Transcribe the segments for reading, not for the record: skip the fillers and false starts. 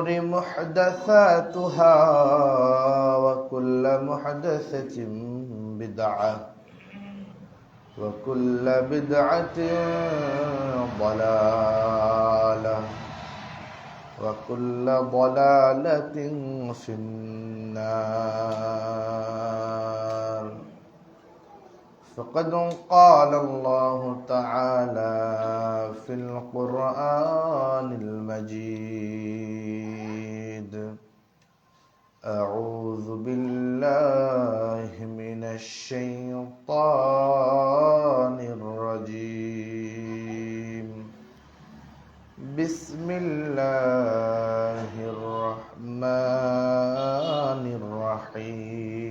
محدثاتها وكل محدثة بدعة وكل بدعة ضلالة وكل ضلالة في النار. فقد قال الله تعالى في القرآن المجيد: أعوذ بالله من الشيطان الرجيم. بسم الله الرحمن الرحيم.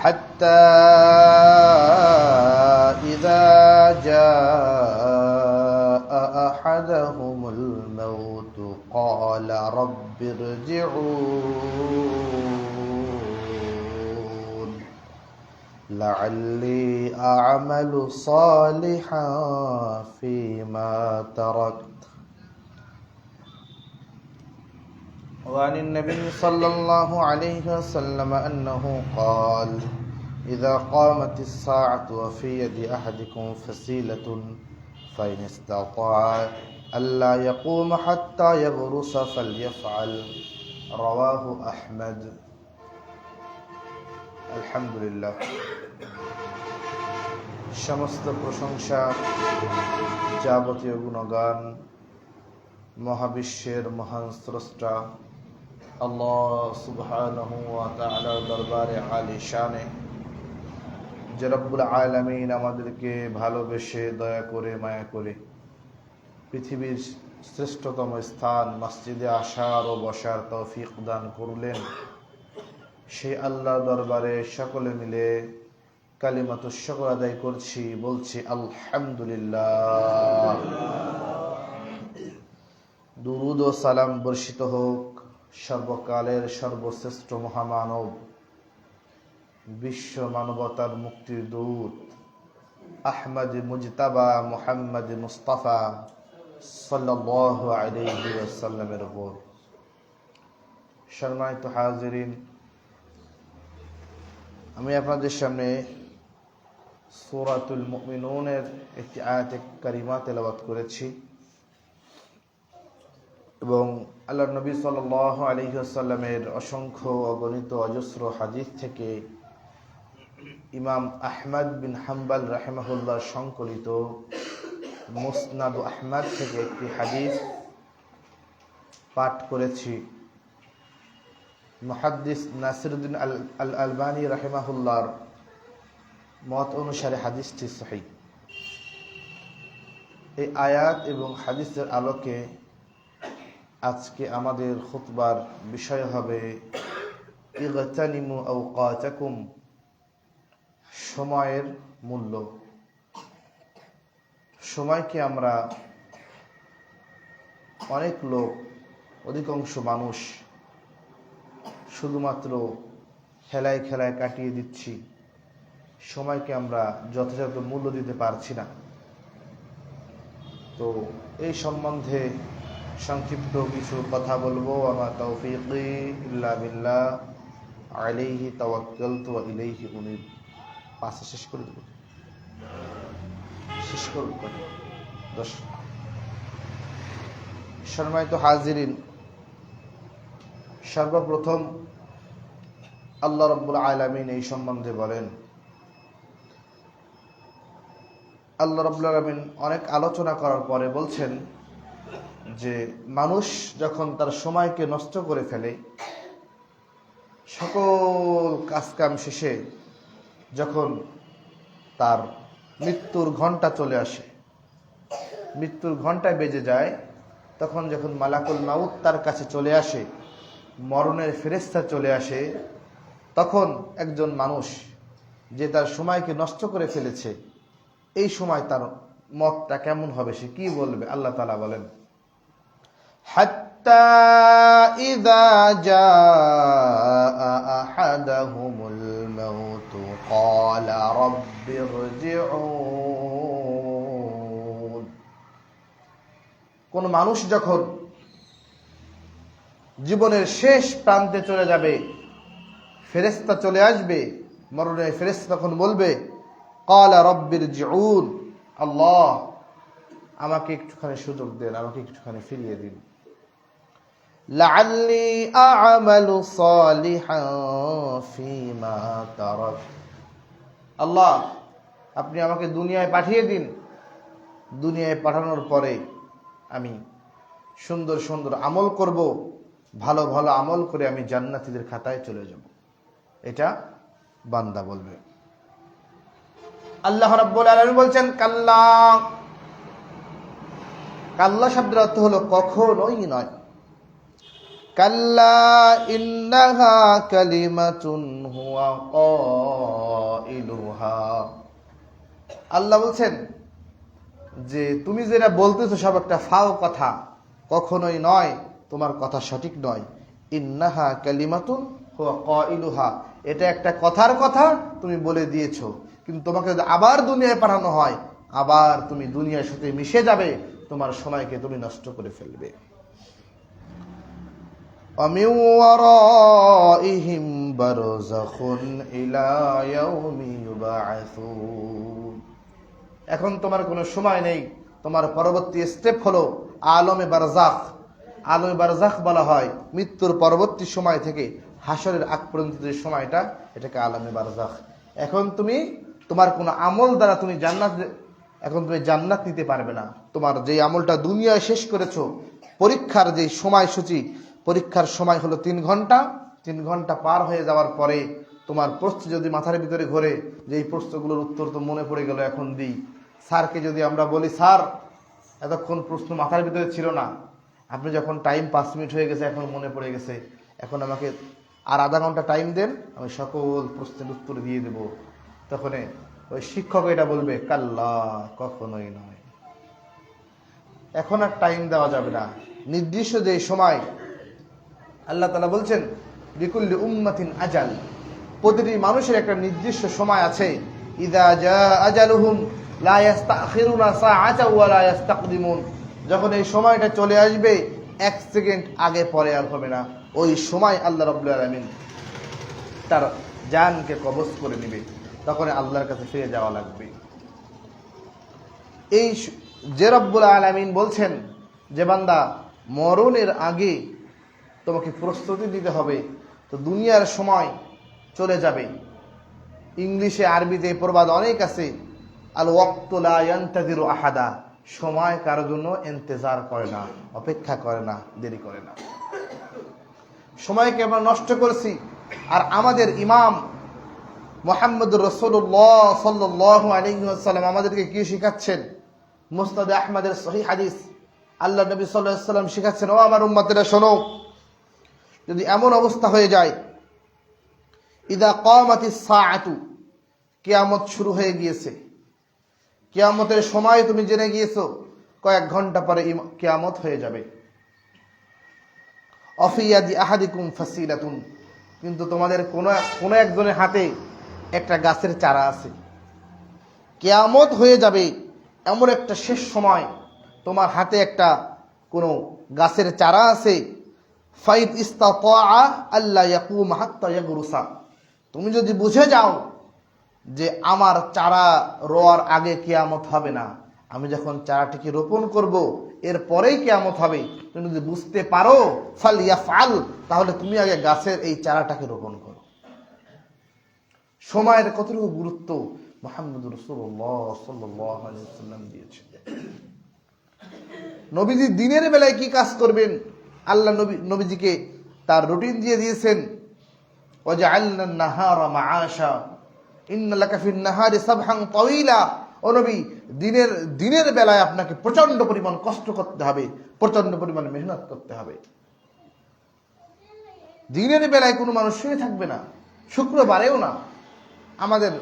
حتى إذا جاء أحدهم الموت قال رب ارجعون لعلي أعمل صالحا فيما تركت. وعن النبي صلى الله عليه وسلم أنه قال: إذا قامت الساعة وفي يد أحدكم فسيلة فإن استطاع ألا يقوم حتى يبرس فليفعل. رواه أحمد. আলহামদুলিল্লাহ, সমস্ত প্রশংসা, যাবতীয় গুণগান মহাবিশ্বের মহান স্রষ্টা আল্লাহ সুবহানাহু ওয়া তাআলার দরবারে আলিশানে, যে রব্বুল আলামিন আমাদেরকে ভালোবেসে দয়া করে মায়া করে পৃথিবীর শ্রেষ্ঠতম স্থান মসজিদে আসার ও বসার তৌফিক দান করলেন, সেই আল্লাহ দরবারে সকলে মিলে কালিমাতুশ শুকর আদায় করছি, বলছি আলহামদুলিল্লাহ। দুরুদ ও সালাম বর্ষিত হোক সর্বকালের সর্বশ্রেষ্ঠ মহামানব, বিশ্ব মানবতার মুক্তির দূত আহমদ মুজতাবা মুহাম্মদ মুস্তাফা সাল্লাল্লাহু আলাইহি ওয়াসাল্লামের উপর। সম্মানিত হাজিরিন, আমি আপনাদের সামনে সূরাতুল মুমিনুনের একটি আয়াতে কারিমা তেলাওয়াত করেছি এবং আল্লাহর নবী সাল্লাল্লাহু আলাইহি ওয়াসাল্লামের অসংখ্য অগণিত অজস্র হাদিস থেকে ইমাম আহমদ বিন হাম্বল রাহিমাহুল্লাহ সংকলিত মুসনাদ আহমদ থেকে একটি হাদিস পাঠ করেছি। মুহাদ্দিস নাসিরউদ্দিন আল আলবানী রাহিমাহুল্লাহর মত অনুসারে হাদিসটি সহিহ। এই আয়াত এবং হাদিসের আলোকে আজকে আমাদের খুতবার বিষয় হবে ইগতানিমু আওকাতাকুম, সময়ের মূল্য। সময়কে আমরা অনেক লোক, অধিকাংশ মানুষ শুধুমাত্র খেলায় খেলায় কাটিয়ে দিচ্ছি, সময়কে আমরা যথাযথ মূল্য দিতে পারছি না। তো এই সম্বন্ধে সংক্ষিপ্ত কিছু কথা বলবো। আমার তাওফীকি ইল্লা বিল্লাহ, আলাইহি তাওয়াক্কালতু ওয়া ইলাইহি উনীব। পাঁচে শেষ করে দেব, শেষ করব 10। সম্মানিত হাজিরিন, সর্বপ্রথম আল্লাহ রাব্বুল আলামিন এই সম্বন্ধে বলেন। আল্লাহ রাব্বুল আলামিন অনেক আলোচনা করার পরে বলছেন যে মানুষ যখন তার সময়কে নষ্ট করে ফেলে, সকল কাজকাম শেষে যখন তার মৃত্যুর ঘণ্টা চলে আসে, মৃত্যুর ঘণ্টায় বেজে যায়, তখন যখন মালাকুল মাউত তার কাছে চলে আসে, মরণের ফেরেশতা চলে আসে, তখন একজন মানুষ যে তার সময়কে নষ্ট করে ফেলেছে, এই সময় তার মতটা কেমন হবে, সে কি বলবে? আল্লাহ তাআলা বলেন, হাত্তা ইযা জাআ আহাদাহুমুল মাউত ক্বালা রাব্বিরজিউন। কোন মানুষ যখন জীবনের শেষ প্রান্তে চলে যাবে, ফেরেশতা চলে আসবে, মরণের ফেরেশতা তখন বলবে ক্বালা রাব্বিরজিউন, আল্লাহ আমাকে একটুখানি সুযোগ দেন, আমাকে একটুখানি ফিরিয়ে দিন। লাআল্লি আ'মালু সালিহান ফীমা তারাক, আল্লাহ আপনি আমাকে দুনিয়ায় পাঠিয়ে দিন, দুনিয়ায় পাঠানোর পরে আমি সুন্দর সুন্দর আমল করব, ভালো ভালো আমল করে আমি জান্নাতীদের খাতায় চলে যাব। এটা বান্দা বলবে। আল্লাহ রাব্বুল আলামিন বলছেন কাল্লা, কাল্লা শব্দের অর্থ হলো কখনোই নয়। কাল্লা ইন্নাহা কালিমাতুন হুয়া কাইলুহা, আল্লাহ বলছেন যে তুমি যেটা বলতেছো সব একটা ফাও কথা, কখনোই নয়, তোমার কথা সঠিক নয়। ইন্নাহা কালিমাতুন হুয়া কাইলুহা, এটা একটা কথার কথা তুমি বলে দিয়েছো, কিন্তু তোমাকে যদি আবার দুনিয়ায় পাঠানো হয়, আবার তুমি দুনিয়ার সাথে মিশে যাবে, তোমার সময়কে তুমি নষ্ট করে ফেলবে। ওয়ামিন ওয়ারাইহিম বারযাখুন ইলা ইয়াউমি ইউবআসুন, এখন তোমার কোনো সময় নেই, তোমার পরবর্তী স্টেপ হলো আলমে বারজাখ। আলমে বারজাখ বলা হয় মৃত্যুর পরবর্তী সময় থেকে হাসরের আগ পর্যন্ত যে সময়টা, এটাকে আলমে বারজাখ। এখন তুমি তোমার কোনো আমল দ্বারা তুমি জান্নাত নিতে পারবে না। তোমার যে আমলটা দুনিয়ায় শেষ করেছো, পরীক্ষার যে সময়সূচি, পরীক্ষার সময় হলো 3 ঘন্টা, 3 ঘন্টা পার হয়ে যাওয়ার পরে তোমার প্রশ্ন যদি মাথার ভিতরে ঘোরে যে এই প্রশ্নগুলোর উত্তর তো মনে পড়ে গেল, এখন দিই। স্যারকে যদি আমরা বলি স্যার এতক্ষণ প্রশ্ন মাথার ভিতরে ছিল না, আপনি যখন টাইম 5 মিনিট হয়ে গেছে এখন মনে পড়ে গেছে, এখন আমাকে আর আধা ঘন্টা টাইম দেন, আমি সকল প্রশ্নের উত্তর দিয়ে দেব। তখন ওই শিক্ষক এটা বলবে কাল্লা, কখনোই নয়, এখন আর টাইম দেওয়া যাবে না। নির্দিষ্ট যে সময়, আল্লাহ তাআলা বলছেন লিকুল্লি উম্মাতিন আজাল, প্রতিটি মানুষের একটা নির্দিষ্ট সময় আছে। ইযা জাআ আজালুহুম লা ইস্তাখিরুনা সাআতাও ওয়া লা ইস্তাকদিমুন, যখন এই সময়টা চলে আসবে 1 সেকেন্ড আগে পরে আর হবে না। ওই সময় আল্লাহ রাব্বুল আলামিন তার জানকে কবজ করে নেবে, তখন আল্লাহর কাছে ফিরে যাওয়া লাগবে। এই যে রব্বুল আলামিন বলছেন যে বান্দা মরণের আগে তোমাকে প্রস্তুতি নিতে হবে, তো দুনিয়ার সময় চলে যাবে। ইংলিশে আরবিতে প্রবাদ অনেক আছে, আল ওয়াক্তু লা ইয়ান্তাযিরু আহাদা, সময় কারোর জন্য ইন্তজার করে না, অপেক্ষা করে না, দেরি করে না। সময়কে আমরা নষ্ট করছি। আর আমাদের ইমাম মুহাম্মদুর রাসূলুল্লাহ সাল্লাল্লাহু আলাইহি ওয়াসাল্লাম আমাদেরকে কি শিখাচ্ছেন? মুসনাদে আহমদের সহিহ হাদিস, আল্লাহ নবী সাল্লাল্লাহু আলাইহি ওয়াসাল্লাম শিখাচ্ছেন, ও আমার উম্মতেরা শোনো, যদি এমন অবস্থা হয়ে যায় ইদা কামাতিস সাআতু, কিয়ামত শুরু হয়ে গিয়েছে, কিয়ামতের সময় তুমি জেনে গিয়েছো কয়েক ঘন্টা পরে কিয়ামত হয়ে যাবে। অফিয়াদি আহাদিকুম ফাসিলাতুন, কিন্তু তোমাদের কোন একজনের হাতে একটা গাছের চারা আছে। কিয়ামত হয়ে যাবে এমন একটা শেষ সময়, তোমার হাতে একটা কোনো গাছের চারা আছে। ফাইদ ইস্তাতাআ আল্লা ইয়াকুম হাত্তা ইয়াগরুসা, তুমি যদি বুঝে যাও যে আমার চারা রোয়ার আগে কিয়ামত হবে না, আমি যখন চারাটিকে রোপণ করব এর পরেই কিয়ামত হবে, তুমি যদি বুঝতে পারো ফালইয়াফআল, তাহলে তুমি আগে গাছের এই চারাটাকে রোপণ করো। সময়ের কতটুকু গুরুত্ব মুহাম্মদুর রাসূলুল্লাহ সাল্লাল্লাহু আলাইহি ওয়াসাল্লাম দিয়েছেন। নবীজি দিনের বেলায় কি কাজ করবেন, আল্লাহ নবীজিকে তার রুটিন দিয়ে দিয়েছেন। ওয়াজআলনা আন-নাহারা মাআশা ইন্না লাকা ফিন-নাহারি সাবহান তাওয়িলা, ও নবী দিনের বেলায় আপনাকে প্রচন্ড পরিমাণ কষ্ট করতে হবে, প্রচন্ড পরিমাণ মেহনত করতে হবে। দিনের বেলায় কোনো মানুষ শুয়ে থাকবে না, শুক্রবারেও না। আমাদের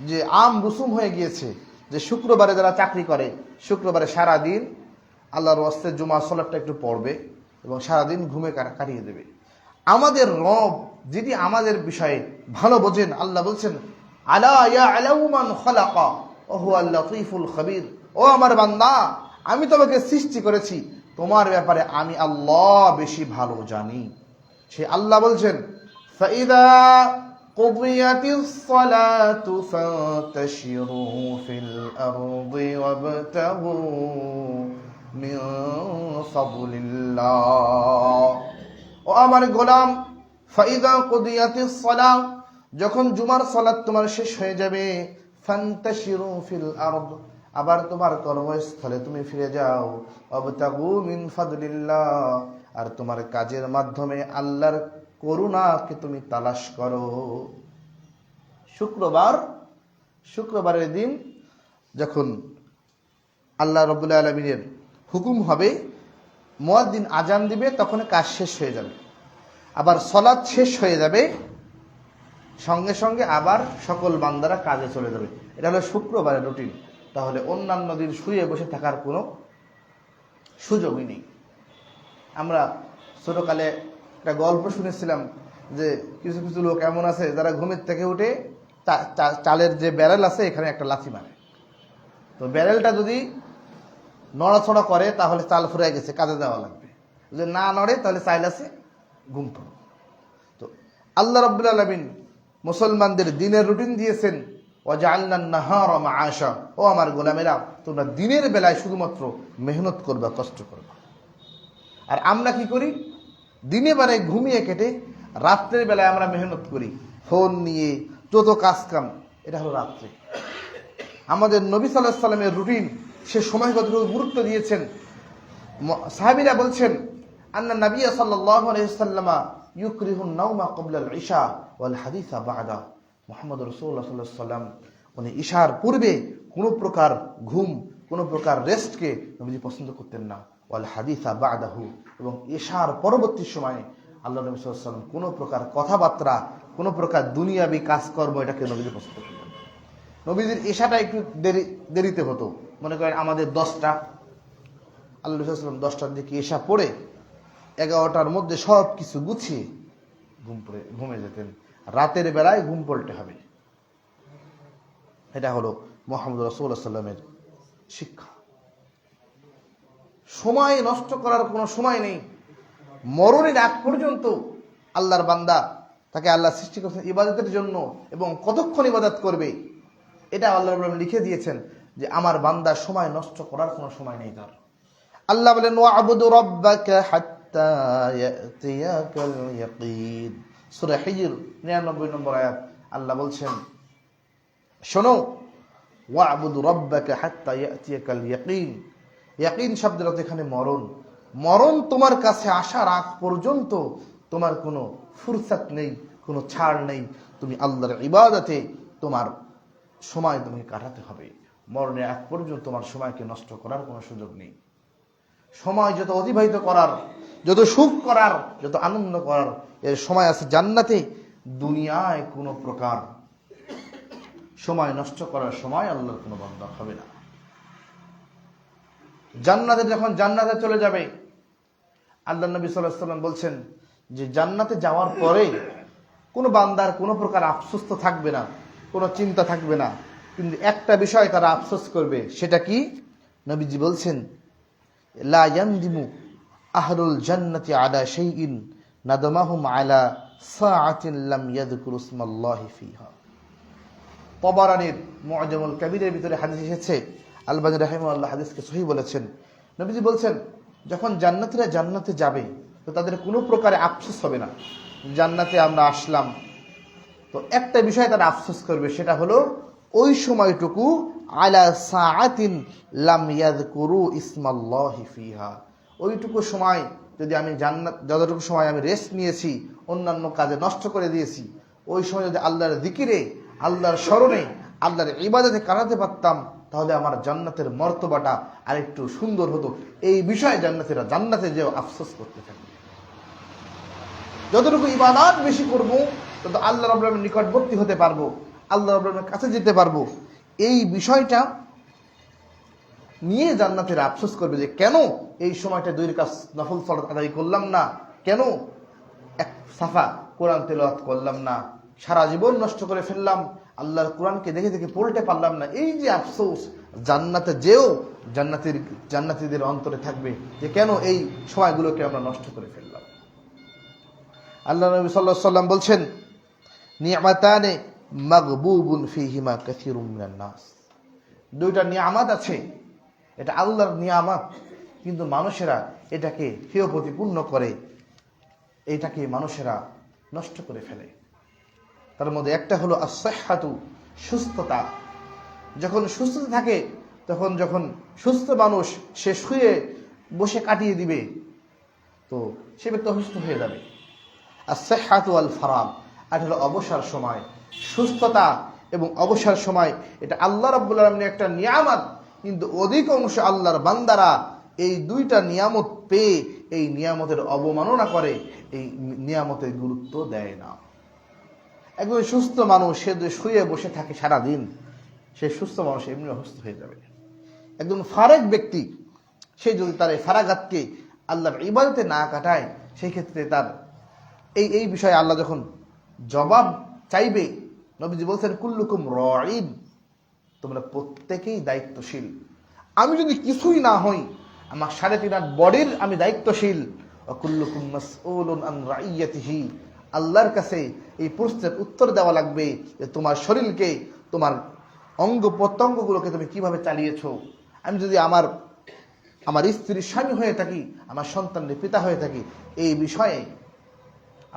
যে আম রুসুম হয়ে গিয়েছে যে শুক্রবারে যারা চাকরি করে, শুক্রবারে সারাদিন আল্লাহর ওয়াস্তে জুমা সালাতটা একটু পড়বে এবং সারাদিন ঘুমে কাটিয়ে দেবে। আমাদের রব যিনি আমাদের বিষয়ে ভালো বোঝেন, আল্লাহ বলছেন আলা ইয়ালামু মান খালাকা ওয়া হুয়াল লাতীফুল খাবীর, ও আমার বান্দা আমি তোমাকে সৃষ্টি করেছি, তোমার ব্যাপারে আমি আল্লাহ বেশি ভালো জানি। সে আল্লাহ বলছেন ফাইদা কুদিয়াতিস সালাতু ফান্তাশিরু ফিল আরদি ওয়াবতাগু মিন ফাদলিল্লাহ। ও আমার গোলাম, ফাইদা কুদিয়াতিস সালাহ, যখন জুমার সালাত তোমার শেষ হয়ে যাবে, ফান্তাশিরু ফিল আরদ, আবার তোমার কর্মস্থলে তুমি ফিরে যাও, ওয়াবতাগু মিন ফাদলিল্লাহ, আর তোমার কাজের মাধ্যমে আল্লাহর করুণাকে তুমি তালাশ করো। শুক্রবারের দিন যখন আল্লাহ রাব্বুল আলামিনের হুকুম হবে, মুয়াজ্জিন আজান দিবে, তখন কাজ শেষ হয়ে যাবে, আবার সালাত শেষ হয়ে যাবে, সঙ্গে সঙ্গে আবার সকল বান্দারা কাজে চলে যাবে। এটা হলো শুক্রবারের রুটিন। তাহলে অন্যান্য দিন শুয়ে বসে থাকার কোনো সুযোগই নেই। আমরা ছোটকালে একটা গল্প শুনেছিলাম যে কিছু কিছু লোক এমন আছে যারা ঘুমের থেকে উঠে চালের যে ব্যারেল আছে এখানে একটা লাথি মারে। তো ব্যারেলটা যদি নড়াচড়া করে তাহলে চাল ফুরাই গেছে, কাজে দেওয়া লাগবে। যদি না নড়ে তাহলে চাইল আছে, ঘুম পড়ো। তো আল্লাহ রাব্বুল আলামিন মুসলমানদের দিনের রুটিন দিয়েছেন, ওয়াজআলনা আন-নাহারা মাআশা। ও আমার গোলামেরা, তোমরা দিনের বেলায় শুধুমাত্র মেহনত করবা, কষ্ট করবা। আর আমরা কি করি? দিনে বেলায় ঘুমিয়ে কেটে রাত্রের বেলায় আমরা মেহনত করি, ফোন নিয়ে যত কাজ কাম। এটা হলো রাত্রে। আমাদের নবী সাল্লাল্লাহু আলাইহি সাল্লামের রুটিন, সে সময় কতটুকু গুরুত্ব দিয়েছেন। সাহাবীরা বলছেন আন্না নবী সাল্লাল্লাহু আলাইহি ওয়াসাল্লাম ইউকরিহুন নাওমা ক্বাবলা আল-ইশা ওয়াল হাদিসা বা'দা। মুহাম্মদ রাসূলুল্লাহ সাল্লাল্লাহু আলাইহি ওয়াসাল্লাম উনি ইশার পূর্বে কোনো প্রকার ঘুম, কোনো প্রকার রেস্টকে নবীজি পছন্দ করতেন না। ওয়াল হাদিসা বা'দাহু, এবং ইশার পরবর্তী সময়ে আল্লাহ নবী সাল্লাল্লাহু আলাইহি ওয়াসাল্লাম কোনো প্রকার কথাবার্তা, কোনো প্রকার দুনিয়াবি কাজকর্ম এটাকে নবীজি পছন্দ করতেন। নবীজির ইশাটা একটু দেরিতে হতো। মনে করেন আমাদের 10টা, আল্লাহ নবী সাল্লাল্লাহু আলাইহি ওয়াসাল্লাম 10টার দিকে ইশা পড়ে 11টার মধ্যে সব কিছু গুছিয়ে ঘুমে যেতেন। রাতের বেলায় ঘুম পড়তে হবে। এটা হলো মুহাম্মদ রাসূলুল্লাহ সাল্লাল্লাহু আলাইহি ওয়াসাল্লামের শিক্ষা। সময় নষ্ট করার কোনো সময় নেই। মরণের আগ পর্যন্ত আল্লাহর বান্দা, তাকে আল্লাহ সৃষ্টি করেছেন ইবাদতের জন্য, এবং কতক্ষণ ইবাদত করবে এটা আল্লাহ রাব্বুল আলামিন লিখে দিয়েছেন যে আমার বান্দা সময় নষ্ট করার কোনো সময় নেই তার। আল্লাহ বলেন ওয়া'বুদু রাব্বাকা হাত্তা ইয়াতিয়াকাল ইয়াকিন। সূরা হিজর 99 নম্বর আয়াত। আল্লাহ বলছেন শোনো, ওয়া'বুদু রাব্বাকা হাত্তা ইয়াতিয়াকাল ইয়াকিন। ইয়াকিন শব্দের অর্থ এখানে মরণ। মরণ তোমার কাছে আসার আগ পর্যন্ত তোমার কোনো ফুরসাত নেই, কোনো ছাড় নেই। তুমি আল্লাহর ইবাদতে তোমার সময় তোমাকে কাটাতে হবে। মরণের আগ পর্যন্ত তোমার সময়কে নষ্ট করার কোনো সুযোগ নেই। সময় যত অতিবাহিত করার, যত সুখ করার, যত আনন্দ করার, এর সময় আছে জান্নাতে। দুনিয়ায় কোনো প্রকার সময় নষ্ট করার সময় আল্লাহর কোনো বান্দা হবে না। জান্নাতে যখন জান্নাতে চলে যাবে, আল্লাহ নবী সাল্লাল্লাহু আলাইহি ওয়াসাল্লাম বলছেন যে জান্নাতে যাওয়ার পরে কোনো বান্দার কোনো প্রকার আফসোস তো থাকবে না, কোনো চিন্তা থাকবে না, কিন্তু একটা বিষয় তারা আফসোস করবে। সেটা কি? নবীজি বলছেন লা ইয়ানদিমু আহলুল জান্নাতি আলা শাইইন নাদামাহুম আলা সাআতিন লাম ইয়াযকুরু ইসমাল্লাহি ফিহা। তাবারানীর মুআজামুল কাবীরের ভিতরে হাদিস এসেছে, আলবানী রাহিমাহুল্লাহ হাদিসকে সহিহ বলেছেন। নবীজি বলছেন যখন জান্নাতীরা জান্নাতে যাবে তো তাদের কোনো প্রকারে আফসোস হবে না। জান্নাতে আমরা আসলাম, তো একটা বিষয় তারা আফসোস করবে, সেটা হলো ওই সময়টুকু আলা সাআতিন লাম ইয়াযকুরু ইসমাল্লাহি ফিহা। ওইটুকু সময় যদি আমি যতটুকু সময় আমি রেস্ট নিয়েছি, অন্যান্য কাজে নষ্ট করে দিয়েছি, ওই সময় যদি আল্লাহর জিকিরে, আল্লাহর স্মরণে, আল্লাহর ইবাদতে কাটাতে পারতাম, তাহলে আমার জান্নাতের মর্তবাটা আরেকটু সুন্দর হতো। এই বিষয়ে জান্নাতীরা জান্নাতে যে আফসোস করতে থাকবে। যতটুকু ইবাদত বেশি করব তত আল্লাহ রাব্বুল আলামিনের নিকটবর্তী হতে পারবো, আল্লাহ রাব্বুল আলামিনের কাছে যেতে পারবো। এই বিষয়টা নিয়ে জান্নাতীরা আফসোস করবে যে কেন এই সময়টা 2 রাকাত নফল সালাত আদায় করলাম না, কেন এক সাফা কোরআন তেলাওয়াত করলাম না, সারা জীবন নষ্ট করে ফেললাম, আল্লাহর কোরআনকে দেখে দেখে পড়তে পারলাম না। এই যে আফসোস, জান্নাতে যেও জান্নাতীদের অন্তরে থাকবে যে কেন এই সময়গুলোকে আমরা নষ্ট করে ফেললাম। আল্লাহ নবী সাল্লাল্লাহু আলাইহি ওয়াসাল্লাম বলছেন, নি'মাতানে মাগবুবুন ফীহিমা কাসীরুম মিনান নাস। দুইটা নিয়ামত আছে, এটা আল্লাহর নিয়ামত, কিন্তু মানুষেরা এটাকে হেয় প্রতিপূর্ণ করে, এটাকে মানুষেরা নষ্ট করে ফেলে। তার মধ্যে একটা হলো as-সিহহাতু, সুস্থতা। যখন সুস্থতা থাকে তখন যখন সুস্থ মানুষ সে শুয়ে বসে কাটিয়ে দিবে তো সে ব্যক্তি অসুস্থ হয়ে যাবে। as-সিহহাতু ওয়াল ফারাগ, আর হলো অবসর সময়। সুস্থতা এবং অবসর সময় এটা আল্লাহ রাব্বুল আলামিনের একটা নিয়ামত, কিন্তু অধিকাংশ আল্লাহর বান্দারা এই দুইটা নিয়ামত পেয়ে এই নিয়ামতের অবমাননা করে, এই নিয়ামতের গুরুত্ব দেয় না। একজন সুস্থ মানুষ সে যদি শুয়ে বসে থাকে সারাদিন, সে সুস্থ মানুষ এমনি অসুস্থ হয়ে যাবে। একজন ফারেক ব্যক্তি সে যদি তার এই ফারাগাতকে আল্লাহর ইবাদতে না কাটায়, সেই ক্ষেত্রে তার এই বিষয়ে আল্লাহ যখন জবাব চাইবে, নবীজি বলছেন কুল্লুকুম রাঈন, তোমরা প্রত্যেকেই দায়িত্বশীল। আমি যদি কিছুই না হই, আমার 3.5 বডির আমি দায়িত্বশীল। কুল্লুকুম মাসউলুন আন রাইয়াতিহি, আল্লাহর কাছে এই প্রশ্নের উত্তর দেওয়া লাগবে যে তোমার শরীরকে, তোমার অঙ্গ প্রত্যঙ্গগুলোকে তুমি কিভাবে চালিয়েছো। আমি যদি আমার স্ত্রীর স্বামী হয়ে থাকি, আমার সন্তানের পিতা হয়ে থাকি, এই বিষয়ে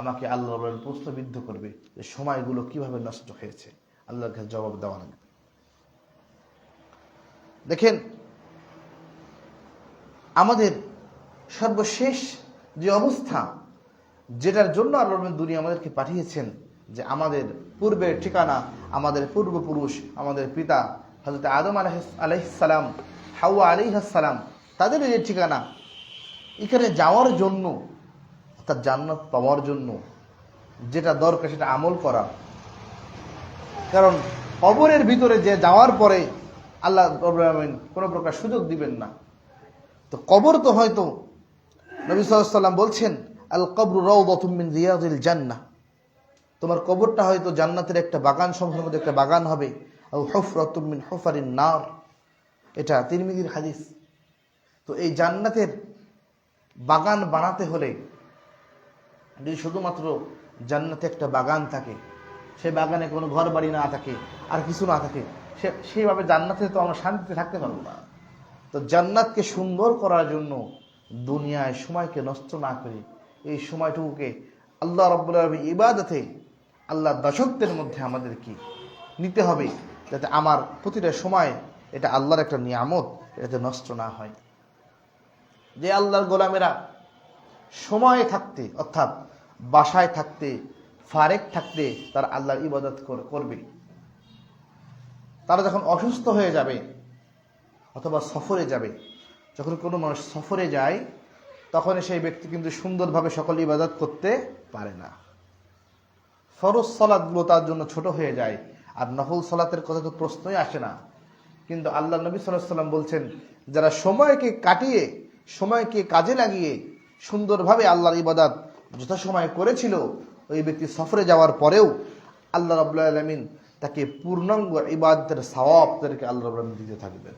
আমাকে আল্লাহ প্রশ্নবিদ্ধ করবে যে সময়গুলো কিভাবে নষ্ট হয়েছে। আল্লাহর কাছে জবাব দেওয়া লাগবে। দেখেন, আমাদের সর্বশেষ যে অবস্থা, যেটার জন্য আল্লাহ দুনিয়া আমাদেরকে পাঠিয়েছেন, যে আমাদের পূর্বের ঠিকানা, আমাদের পূর্বপুরুষ, আমাদের পিতা হযরত আদম আলাইহিস সালাম, হাওয়া আলাইহিস সালাম, তাদের যে ঠিকানা, এখানে যাওয়ার জন্য অর্থাৎ জান্নাত পাওয়ার জন্য যেটা দরকার সেটা আমল করা। কারণ কবরের ভিতরে যে যাওয়ার পরে আল্লাহ রাব্বুল আলামিন কোনো প্রকার সুযোগ দিবেন না। তো কবর তো হয়তো নবী সাল্লাল্লাহু আলাইহি ওয়াসাল্লাম বলছেন, আল কবরু রাউদাতুম মিন রিয়াদিল জান্নাহ, তোমার কবরটা হয়তো জান্নাতের একটা বাগান সমূহের মধ্যে একটা বাগান হবে। আও হুফরাতুম মিন হুফারিন নার, এটা তিরমিজির হাদিস। তো এই জান্নাতের বাগান বানাতে হলে যদি শুধুমাত্র জান্নাতে একটা বাগান থাকে, সে বাগানে কোনো ঘর বাড়ি না থাকে, আর কিছু না থাকে, সেইভাবে জান্নাতে তো আমরা শান্তিতে থাকতে পারবো না। তো জান্নাতকে সুন্দর করার জন্য দুনিয়ায় সময়কে নষ্ট না করে এই সময়টুকুকে আল্লাহ রাব্বুল আলামিন ইবাদতে, আল্লাহ দাসত্বের মধ্যে আমাদের কি নিতে হবে, যাতে আমার প্রতিটা সময় এটা আল্লাহর একটা নিয়ামত, এটাতে নষ্ট না হয়। যে আল্লাহর গোলামেরা সময় থাকতে অর্থাৎ বাসায় থাকতে, ফারেক থাকতে তারা আল্লাহর ইবাদত করবে, তারা যখন অসুস্থ হয়ে যাবে অথবা সফরে যাবে, যখন কোনো মানুষ সফরে যায় তখন সেই ব্যক্তি কিন্তু সুন্দরভাবে সকল ইবাদত করতে পারে না। ফরজ সালাতগুলো তার জন্য ছোট হয়ে যায়, আর নফল সালাতের কথা তো প্রশ্নই আসে না। কিন্তু আল্লাহ নবী সাল্লাল্লাহু আলাইহি ওয়াসাল্লাম বলছেন, যারা সময়কে কাটিয়ে, সময়কে কাজে লাগিয়ে সুন্দরভাবে আল্লাহর ইবাদত যথাসময়ে করেছিল, ওই ব্যক্তি সফরে যাওয়ার পরেও আল্লাহ রাব্বুল আলামিন তাকে পূর্ণাঙ্গ ইবাদতের সওয়াব তাদেরকে আল্লাহ রাব্বুল আলামিন দিতে থাকবেন।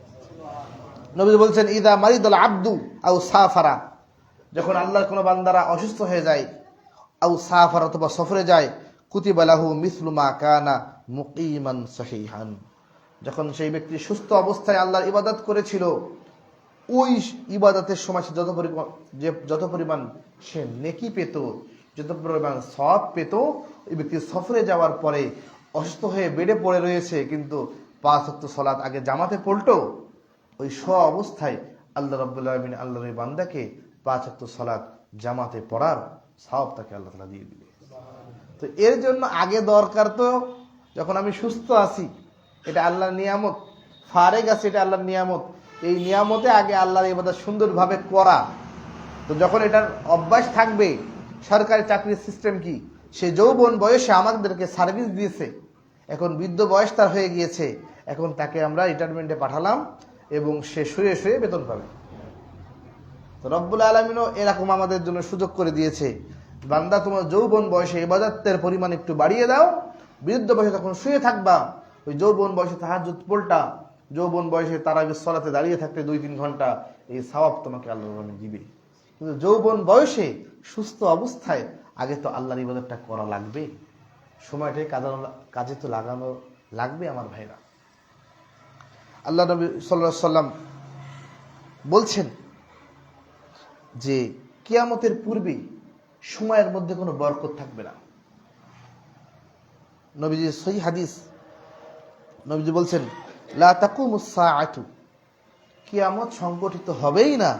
নবী বলছেন, ইদা মারিদাল আব্দু আও সাফারা, যখন আল্লাহর কোনো বান্দারা অসুস্থ হয়ে যায়, আও সাফারা অথবা সফরে যায়, কুতিবা লাহু মিসলু মা কানা মুকিমান সহিহান, যখন সেই ব্যক্তি সুস্থ অবস্থায় আল্লাহর ইবাদত করেছিল, ওই ইবাদতের সময় সে যত পরিমাণ সে নেকি পেত, যত পরিমাণ সওয়াব পেত, ওই ব্যক্তি সফরে যাওয়ার পরে অসুস্থ হয়ে বেডে পড়ে রয়েছে, কিন্তু 5 ওয়াক্ত সালাত আগে জামাতে পড়তো, ওই অবস্থায় আল্লাহ রাব্বুল আলামিন আল্লাহর এই বান্দাকে 5 ওয়াক্ত সালাত জামাতে পড়ার সওয়াব তাকে আল্লাহ তাআলা দিয়ে দিবে। তো এর জন্য আগে দরকার তো, যখন আমি সুস্থ আছি এটা আল্লাহর নিয়ামত, ফারেক আছে এটা আল্লাহর নিয়ামত, এই নিয়ামতে আগে আল্লাহর ইবাদত সুন্দরভাবে করা। তো যখন এটার অভ্যাস থাকবে, সরকারি চাকরির সিস্টেম কি, সে যৌবন বয়সে আমাদেরকে সার্ভিস দিয়েছে, এখন বৃদ্ধ বয়স তার হয়ে গিয়েছে, এখন তাকে আমরা রিটায়ারমেন্টে পাঠালাম এবং সে শুয়ে শুয়ে বেতন পাবে। তো রব্বুল আলামিনও এরকম আমাদের জন্য সুযোগ করে দিয়েছে, বান্দা তোমার যৌবন বয়সে ইবাদতের পরিমাণ একটু বাড়িয়ে দাও, বৃদ্ধ বয়সে তখন শুয়ে থাকবা, ওই যৌবন বয়সে তাহাজ্জুদ পড়তা, যৌবন বয়সে তারাবির সালাতে দাঁড়িয়ে থাকতে 2-3 ঘন্টা, এই সওয়াব তোমাকে আল্লাহ দিবে। কিন্তু যৌবন বয়সে সুস্থ অবস্থায় আগে তো আল্লাহর ইবাদতটা করা লাগবে, সময়টাই কাজে তো লাগানো লাগবে আমার ভাইরা। আল্লাহ নবী সাল্লাল্লাহু আলাইহি সাল্লাম বলছেন যে কিয়ামতের পূর্বে সময়ের মধ্যে কোনো বরকত থাকবে না। নবীজি সহিহ হাদিস, নবীজি বলছেন লা তাকুমুস সাআতু, কিয়ামত সংগঠিত হবেই না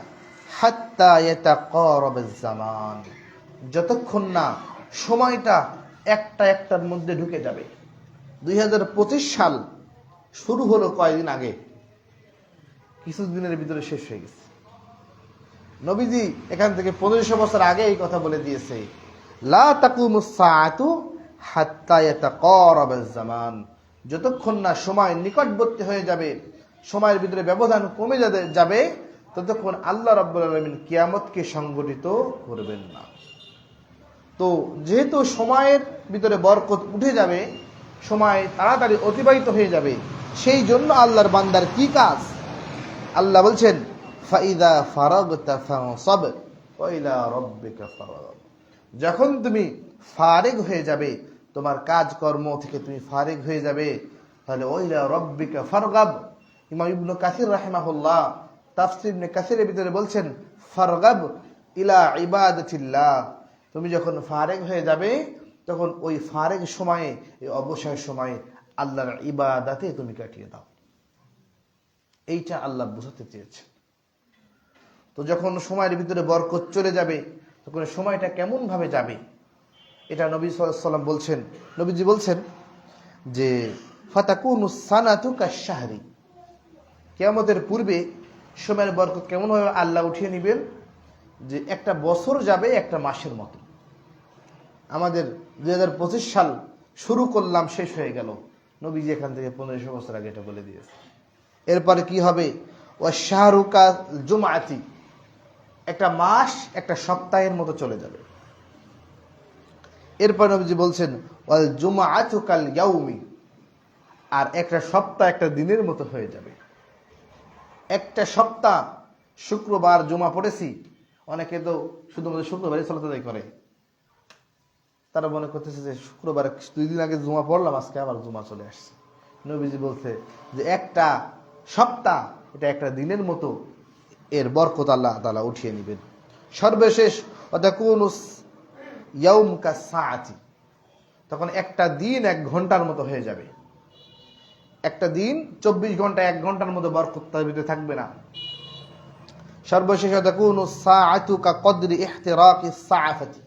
হাত্তা ইয়াতাকারাবাজ জামান, যতক্ষণ না সময়টা একটার মধ্যে ঢুকে যাবে। 2025 সাল শুরু হলো কয়েকদিন আগে, কিছু দিনের ভিতরে শেষ হয়ে গেছে। নবীজি এখান থেকে 1500 বছর আগে এই কথা বলে দিয়েছে, লা তাকুমুস সাআতু হাত্তা ইয়াতাকারাবাজ জামান, যতক্ষণ না সময় নিকটবর্তী হয়ে যাবে, সময়ের ভিতরে ব্যবধান কমে যাবে, ততক্ষণ আল্লাহ রাব্বুল আলামিন কিয়ামতকে সংগঠিত করবেন না। তো যেহেতু সময়ের ভিতরে বরকত উঠে যাবে, সময় তাড়াতাড়ি অতিবাহিত হয়ে যাবে, সেই জন্য আল্লাহর বান্দার কি কাজ? আল্লাহ বলছেন ফাইদা ফারাগতা ফানসাব ওয়া ইলা রাব্বিকা ফারগাব, যখন তুমি ফারিগ হয়ে যাবে, তোমার কাজকর্ম থেকে তুমি ফারিগ হয়ে যাবে, তাহলে ওয়া ইলা রাব্বিকা ফারগাব। ইমাম ইবনে কাসির রাহিমাহুল্লাহ তাফসীর ইবনে কাসিরের ভিতরে বলছেন ফারগাব ইলা ইবাদাতিল্লাহ, তুমি যখন ফারিগ হয়ে যাবে তখন ওই ফারিগ সময়ে, এই অবসর সময়ে আল্লাহর ইবাদতে তুমি কাটিয়ে দাও। এইটা আল্লাহ বোঝাতে চেয়েছেন। তো যখন সময়ের ভিতরে বরকত চলে যাবে, তখন সময়টা কেমন ভাবে যাবে, এটা নবী সাল্লাল্লাহু আলাইহি ওয়াসাল্লাম বলছেন। নবীজি বলছেন যে ফাতাকুনুস সানাতু কাশ-শাহরি, কিয়ামতের পূর্বে সময়ের বরকত কেমন ভাবে আল্লাহ উঠিয়ে নেবেন, যে একটা বছর যাবে একটা মাসের মতো। আমাদের 2025 সাল শুরু করলাম, শেষ হয়ে গেল, নবীজি এখান থেকে 1500 বছর আগে এটা বলে দিয়েছে। এরপরে কি হবে? ওয়া শাহরু কাল জুমআতি, একটা মাস একটা সপ্তাহের মতো চলে যাবে। এরপর নবীজি বলছেন ওয়াল জুমআতু কাল ইয়াউমি, আর একটা সপ্তাহ একটা দিনের মতো হয়ে যাবে। একটা সপ্তাহ, শুক্রবার জুমা পড়েছি, অনেকে তো শুধুমাত্র শুক্রবারই সালাত আদায় করে, তারা মনে করতেছে যে শুক্রবার 2 দিন আগে জুমা পড়লাম, আজকে আবার জুমা চলে আসছে। নবীজি বলছে যে একটা সপ্তাহ এটা একটা দিনের মতো, এর বরকত আল্লাহ তাআলা উঠিয়ে নেবেন। সর্বশেষ ওয়াতাকুনুস ইয়াউম কাস-সাআতি, তখন একটা দিন 1 ঘন্টার মতো হয়ে যাবে। একটা দিন 24 ঘন্টা 1 ঘন্টার মতো বরকত তার ভিতরে থাকবে না। সর্বশেষ ওয়াতাকুনুস সাআতু কাকদরি ইহতিরাকিস সাআফাতি,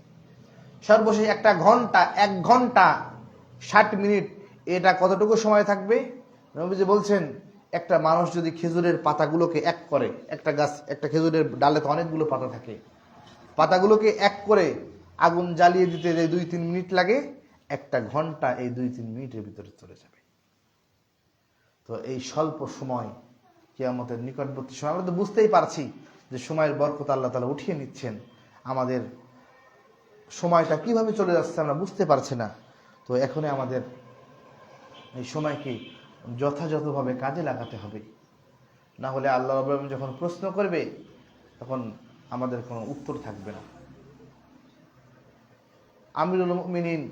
সর্বশেষ একটা ঘন্টা 1 ঘন্টা 60 মিনিট, এটা কতটুকু সময় থাকবে? নবীজি বলছেন একটা মানুষ যদি খেজুরের পাতাগুলোকে এক করে, একটা গাছ, একটা খেজুরের ডালে তো অনেকগুলো পাতা থাকে, পাতাগুলোকে এক করে আগুন জ্বালিয়ে দিতে যে 2-3 মিনিট লাগে, একটা ঘন্টা এই 2-3 মিনিটের ভিতরে চলে যাবে। তো এই স্বল্প সময় কিয়ামতের নিকটবর্তী সময়, আমরা তো বুঝতেই পারছি যে সময়ের বরকত আল্লাহ তাআলা উঠিয়ে নিচ্ছেন, আমাদের সময়টা কিভাবে চলে যাচ্ছে আমরা বুঝতে পারছি না। তো এখনই আমাদের এই সময়কে যথাযথভাবে কাজে লাগাতে হবে, না হলে আল্লাহ রাব্বুল আলামিন যখন প্রশ্ন করবে তখন আমাদের কোনো উত্তর থাকবে না। আমিরুল মুমিনিন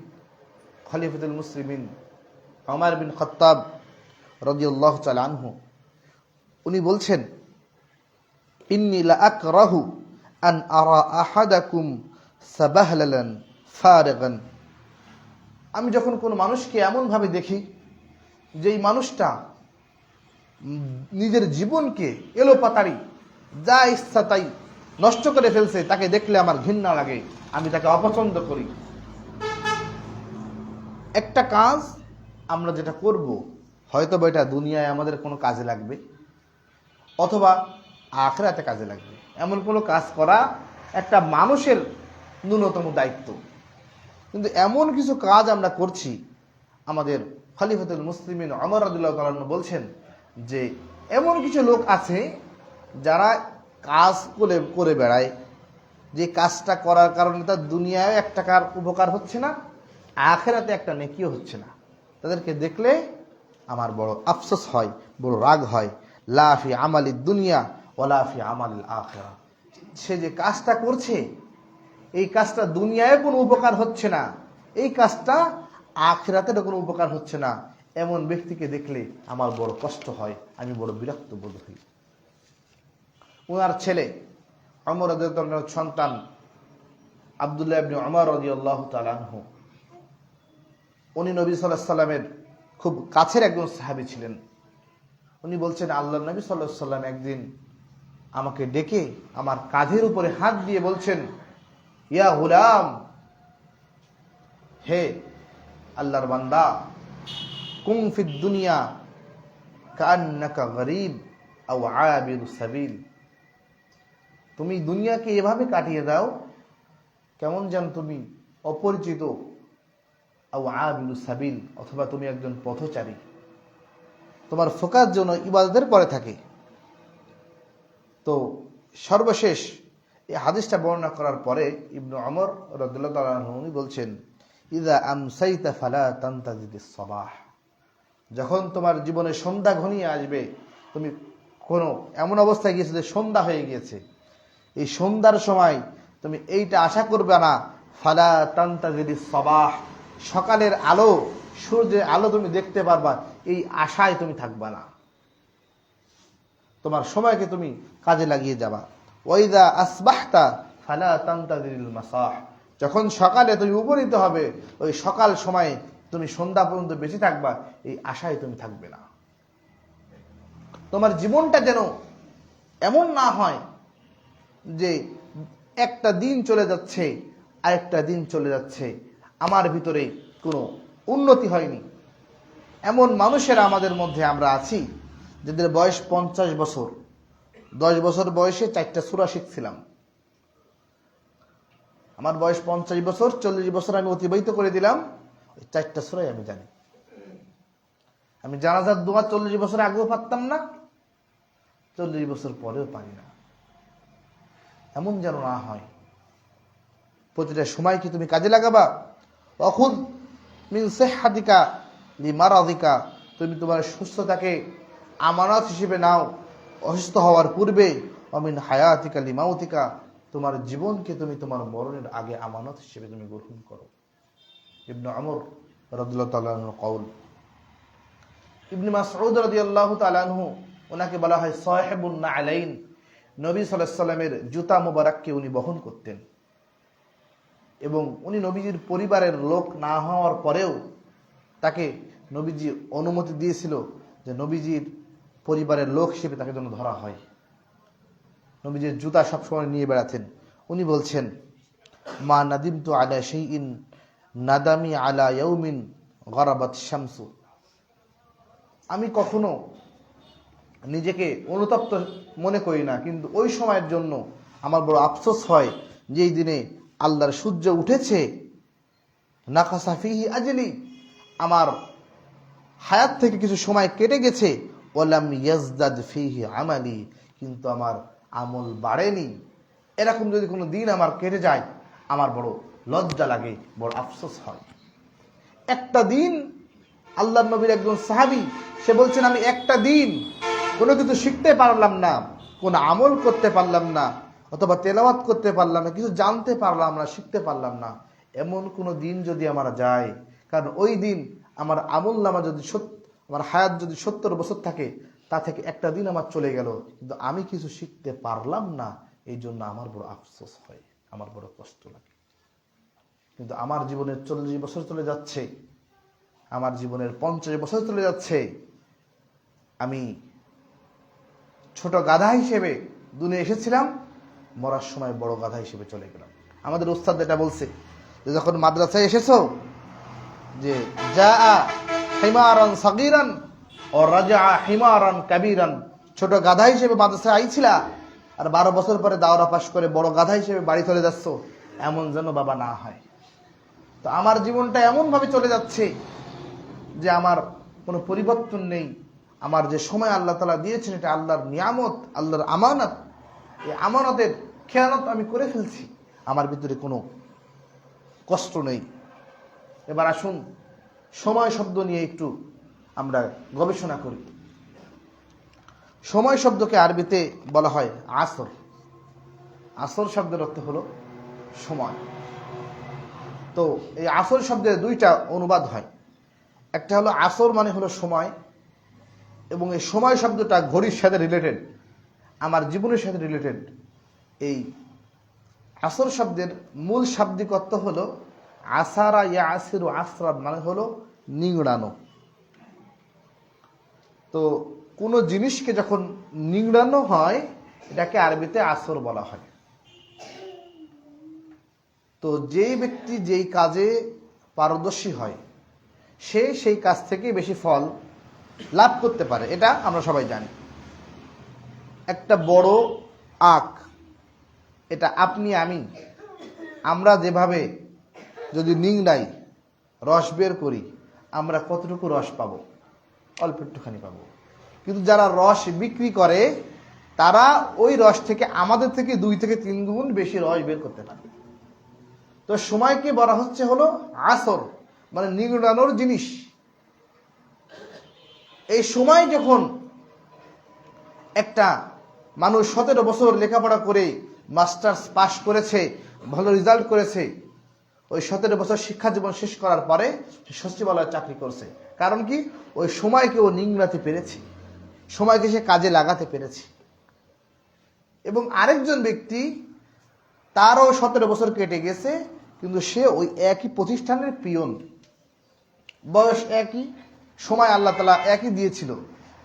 খলিফাতুল মুসলিমিন ওমর বিন খাত্তাব রাদিয়াল্লাহু তাআলা আনহু, উনি বলছেন ইন্নী লা আকরাহু আন আরা আহাদাকুম সাবাহলান ফারিগান, আমি যখন কোনো মানুষকে এমন ভাবে দেখি যেই মানুষটা নিজের জীবনকে এলোপাতাড়ি যা ইচ্ছা তাই নষ্ট করে ফেলছে, তাকে দেখলে আমার ঘৃণা লাগে, আমি তাকে অপছন্দ করি। একটা কাজ আমরা যেটা করব, হয়তো বা এটা দুনিয়ায় আমাদের কোনো কাজে লাগবে অথবা আখিরাতে কাজে লাগবে, এমন কোনো কাজ করা একটা মানুষের ন্যূনতম দায়িত্ব। কিন্তু এমন কিছু কাজ আমরা করছি, আমাদের খলিফাতুল মুসলিমিন ওমর রাদিয়াল্লাহু তাআলা আনহু বলছেন যে এমন কিছু লোক আছে যারা কাজ করে বেড়ায়, যে কাজটা করার কারণে তার দুনিয়ায় 1 টাকার উপকার হচ্ছে না, আখিরাতে একটা নেকিও হচ্ছে না। তাদেরকে দেখলে আমার বড় আফসোস হয়, বড় রাগ হয়। লা ফি আমালিদ দুনিয়া ওয়ালা ফি আমালিল আখিরা, সে যে কাজটা করছে এই কাজটা দুনিয়ায় কোনো উপকার হচ্ছে না, এই কাজটা আখিরাতের কোনো উপকার হচ্ছে না, এমন ব্যক্তিকে দেখলে আমার বড় কষ্ট হয়, আমি বড় বিরক্ত বোধ হই। ওনার ছেলে ওমর রাদিয়াল্লাহু আনহু সন্তান আব্দুল্লাহ ইবনে ওমর রাদিয়াল্লাহু তাআলা আনহু, উনি নবী সাল্লাল্লাহু আলাইহি সাল্লামের খুব কাছের একজন সাহাবী ছিলেন। উনি বলছেন, আল্লাহর নবী সাল্লাল্লাহু আলাইহি সাল্লাম একদিন আমাকে ডেকে আমার কাঁধের উপরে হাত দিয়ে বলছেন, ইয়া গুলাম, হে আল্লাহর বান্দা, কুম ফিদ দুনিয়া কান্নাকা গরীব আও আবির সাবিল, তুমি দুনিয়াকে এভাবে কাটিয়ে দাও কেমন যেন তুমি অপরিচিত, আও আবির সাবিল, অথবা তুমি একজন পথচারী, তোমার ফোকাস যেন ইবাদতের পরে থাকে। তো সর্বশেষ এই হাদিসটা বর্ণনা করার পরে ইবনে ওমর রাদিয়াল্লাহু তাআলা আনহু উনি বলছেন, ইযা আমসাইতা ফালা তানতাজিদিস সাবাহ, যখন তোমার জীবনে সন্ধ্যা ঘনিয়ে আসবে, তুমি কোনো এমন অবস্থায় গিয়েছো যে সন্ধ্যা হয়ে গিয়েছে, এই সন্ধ্যার সময় তুমি এইটা আশা করবে না, ফালা তানতাজিদিস সাবাহ, সকালের আলো, সূর্যের আলো তুমি দেখতে পারবা, এই আশায় তুমি থাকবা না, তোমার সময়কে তুমি কাজে লাগিয়ে যাবা। ওয়াইদা আসবাহতা ফালা তানতাজিরিল মাসাহ, যখন সকালে তুমি উপনীত হবে, ওই সকাল সময়ে তুমি সন্ধ্যা পর্যন্ত বেঁচে থাকবা, এই আশায় তুমি থাকবে না। তোমার জীবনটা যেন এমন না হয় যে একটা দিন চলে যাচ্ছে আরেকটা দিন চলে যাচ্ছে, আমার ভিতরে কোনো উন্নতি হয়নি। এমন মানুষেরা আমাদের মধ্যে আমরা আছি যাদের বয়স 50 বছর, 10 বছর বয়সে 4টা সূরা শিখছিলাম। আমার বয়স 50 বছর, 40 বছর আমি অতিবাহিত করে দিলাম, ওই 4টা সূরাই আমি জানি। আমি জানাজার দোয়া 40 বছর আগেও পারতাম না, 40 বছর পরেও পারি না। এমন যেন না হয়। প্রতিটা সময় কি তুমি কাজে লাগাবা? অখুদ মিন সিহহাতিকা লিমারাদিকা, তুমি তোমার সুস্থতাকে আমানত হিসেবে নাও অসুস্থ হওয়ার পূর্বে, অমিন হায়াতিকা লিমাউতিকা, তোমার জীবনকে তুমি তোমার মরণের আগে আমানত হিসেবে তুমি গ্রহণ করো। ইবনে ওমর রাদিয়াল্লাহু তাআলা আনহু কওল। ইবনে মাসউদ রাদিয়াল্লাহু তাআলা আনহু, ওনাকে বলা হয় সাহিবুন নালাইন, নবী সাল্লাল্লাহু আলাইহি সাল্লামের জুতা মোবারককে উনি বহন করতেন, এবং উনি নবীজির পরিবারের লোক না হওয়ার পরেও তাকে নবীজি অনুমতি দিয়েছিল যে নবীজির পরিবারের লোক হিসেবে তাকে যেন ধরা হয়। নবীজির জুতা সবসময় নিয়ে বেড়াতেন। উনি বলছেন, মা নাদিমতু আলা শাইইন নাদামি আলা ইয়াউমিন গরাবাত শামসু, আমি কখনো নিজেকে অনুতপ্ত মনে করি না, কিন্তু ওই সময়ের জন্য আমার বড় আফসোস হয় যেই দিনে আল্লাহর সূর্য উঠেছে, নাকাসা ফিহি আজলি, আমার হায়াত থেকে কিছু সময় কেটে গেছে, ওয়ালাম ইয়াজদাদ ফিহি আমালি, কিন্তু আমার আমল বাড়েনি। এরকম যদি কোনো দিন আমার কেটে যায়, আমার বড় লজ্জা লাগে, বড় আফসোস হয়। একটা দিন, আল্লাহর নবীর একজন সাহাবী, সে বলছেন, আমি একটা দিন কোনো কিছু শিখতে পারলাম না, কোনো আমল করতে পারলাম না, অথবা তেলাওয়াত করতে পারলাম না, কিছু জানতে পারলাম না, শিখতে পারলাম না, এমন কোনো দিন যদি আমার যায়, কারণ ওই দিন আমার আমল নামা যদি আমার হায়াত যদি 70 বছর থাকে, তা থেকে একটা দিন আমার চলে গেল, কিন্তু আমি কিছু শিখতে পারলাম না, এই জন্য আমার বড় আফসোস হয়, আমার বড় কষ্ট লাগে। কিন্তু আমার জীবনের 40 বছর চলে যাচ্ছে, আমার জীবনের 50 বছর চলে যাচ্ছে, আমি ছোট গাধা হিসেবে দুনিয়া এসেছিলাম, মরার সময় বড় গাধা হিসেবে চলে গেলাম। আমাদের উস্তাদ এটা বলছে যে যখন মাদ্রাসায় এসেছো, যে যা হিমারান সাগীরান ও রাজা হিমারান কাবীরান, ছোট গাধা হিসেবে মাদ্রাসায় আইছিলা, আর 12 বছর পরে দাওরা পাশ করে বড় গাধা হিসেবে বাড়ি চলে যাচ্ছ, এমন যেন বাবা না হয়। তো আমার জীবনটা এমন ভাবে চলে যাচ্ছে যে আমার কোনো পরিবর্তন নেই। আমার যে সময় আল্লাহ তাআলা দিয়েছেন, এটা আল্লাহর নিয়ামত, আল্লাহর আমানত। এই আমানতের খেয়ানত আমি করে ফেলছি, আমার ভিতরে কোনো কষ্ট নেই। এবার আসুন সময় শব্দ নিয়ে একটু আমরা গবেষণা করি। সময় শব্দকে আরবিতে বলা হয় আসর। আসর শব্দের অর্থ হলো সময়। তো এই আসর শব্দের দুইটা অনুবাদ হয়। একটা হলো আসর মানে হলো সময়, এবং এই সময় শব্দটা ঘড়ির সাথে রিলেটেড, আমার জীবনের সাথে রিলেটেড। এই আসর শব্দের মূল শাব্দিক অর্থ হলো আসারা ইয়া আসিরু আসরান, মানে হলো নিংড়ানো। তো কোনো জিনিসকে যখন নিংড়ানো হয় এটাকে আরবিতে আসর বলা হয়। তো যেই ব্যক্তি যেই কাজে পারদর্শী হয় সে সেই কাজ থেকে বেশি ফল লাভ করতে পারে, এটা আমরা সবাই জানি। একটা বড় আখ, এটা আপনি আমি আমরা যেভাবে যদি নিংড়াই, রস বের করি, আমরা কতটুকু রস পাবো? অল্প একটুখানি পাবো। কিন্তু যারা রস বিক্রি করে তারা ওই রস থেকে আমাদের থেকে 2 থেকে 3 গুণ বেশি রস বের করতে পারে। তো সময়কে বলা হচ্ছে হলো আসর, মানে নিংড়ানোর জিনিস। এই সময় যখন একটা মানুষ 17 বছর লেখাপড়া করে মাস্টার্স পাস করেছে, ভালো রেজাল্ট করেছে, ওই 17 বছর শিক্ষা জীবন শেষ করার পরে সচিবালয়ে চাকরি করছে। কারণ কি? ওই সময়কে ও নিংড়াতে পেরেছে, সময়কে সে কাজে লাগাতে পেরেছে। এবং আরেকজন ব্যক্তি, তারও 17 বছর কেটে গেছে, কিন্তু সে ওই একই প্রতিষ্ঠানের পিয়ন, বয়স একই, সময় আল্লাহ তাআলা একই দিয়েছিল,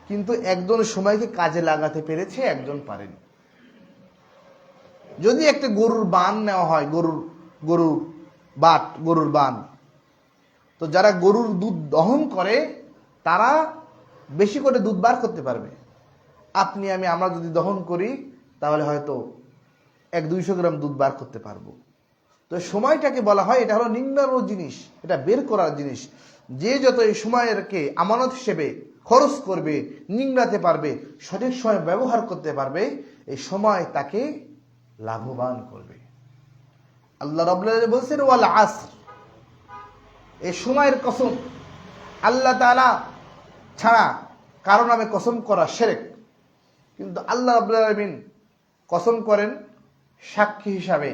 কিন্তু একজন সময়কে কাজে লাগাতে পেরেছে, একজন পারেনি। যদি একটা গরুর বান নেওয়া হয়, গরুর বান, তো যারা গরুর দুধ দহন করে তারা বেশি করে দুধ বার করতে পারবে। আপনি আমরা যদি দহন করি তাহলে হয়তো 100-200 গ্রাম দুধ বার করতে পারবো। তো সময়টাকে বলা হয় এটা হলো নিংড়ানোর জিনিস, এটা বের করার জিনিস। যে যত এই সময়েরকে আমানত হিসেবে খরচ করবে, নিংড়াতে পারবে, সঠিক সময় ব্যবহার করতে পারবে, এই সময় তাকে লাভবান করবে। আল্লাহ রাব্বুল আলামিন বলছেন ওয়াল আসর, এই সময়ের কসম। আল্লাহ তাআলা ছাড়া কারো নামে কসম করা শিরক, কিন্তু আল্লাহ রাব্বুল আলামিন কসম করেন সাক্ষী হিসাবে,